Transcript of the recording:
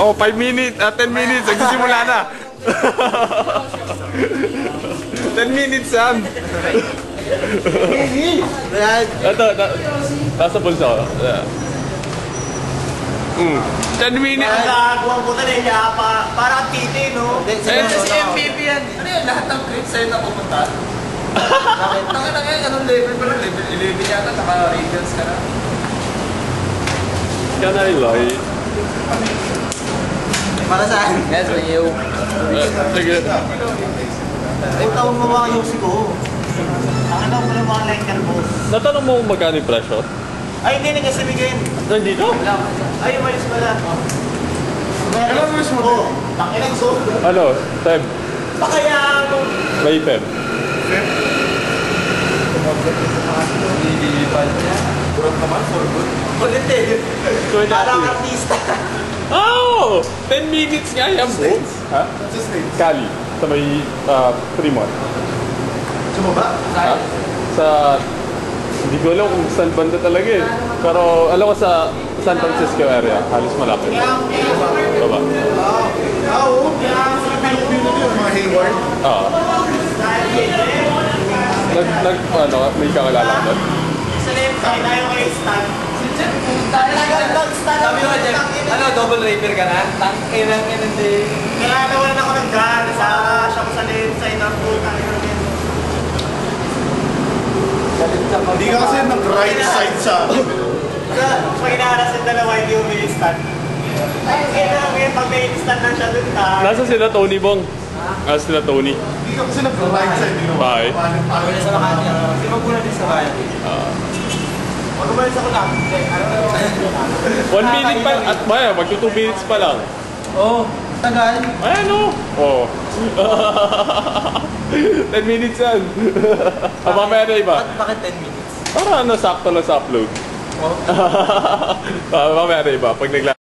Oh, 5 minutes, 10 minutes, nagsisimula na. 10 minutes yan. Ito, nasa bulsa ko. 10 minutes. Nagagawa ko talaga niya, parang titi, no? Si MVP yan. Ano yan, lahat ng grades sa'yo na pupunta? Bakit? Tanga na ngayon, anong level pa lang? Level 11 yata, naka-radiance ka na. Can I lie? Para saan? Yes, for you. Sige. Ay, taon mo mga yosi ko. Ang ano mo ng mga letter boss. Natanong mo kung magkano yung presyo? Ay, hindi na kasi bigyan. Nandito? Ay, umalis pala. Ano mo mo? Oo. Takilang so. Ano? Feb? Pakaya mo. May Feb? Feb? Kurang naman, for good. Kulit eh. Parang artista. Oh! 10 minutes nga yan, bro. Ha? Sa States? Cali. Sa may Fremont. Sumaba? Ha? Sa... Hindi ko alam kung saan banda talaga eh. Pero alam ko sa San Francisco area. Halos malapit. Baba. Oo. Mga Hayward. Oo. May kakilala ko doon? Sa left side, tayo kayo stand. Sabi mo, Jeff, ano, double raper ka na? Tangkinang hindi. Kaya nawalan ako ng gun. Siya ko sa left side ng puta. Hindi ka kasi nag-right side sa akin. Pag inaharas yung dalawa, hindi mo may stand. Ay, kailangan pag may stand lang siya dun ka. Nasa sila Tony Bong? Nasa sila Tony? Hindi ka kasi nag-right side. Bye. Wala sa Makati. Hindi magkulang din sa bayan. Mag-umalis ako lang. 1 minute pa, at maya, magto 2 minutes pa lang. Oo, tagal. Ayan o. Oh. 10 minutes yan. Mamaya na iba. Bakit 10 minutes? Para sakto lang sa upload. Mamaya na iba. Pag nagla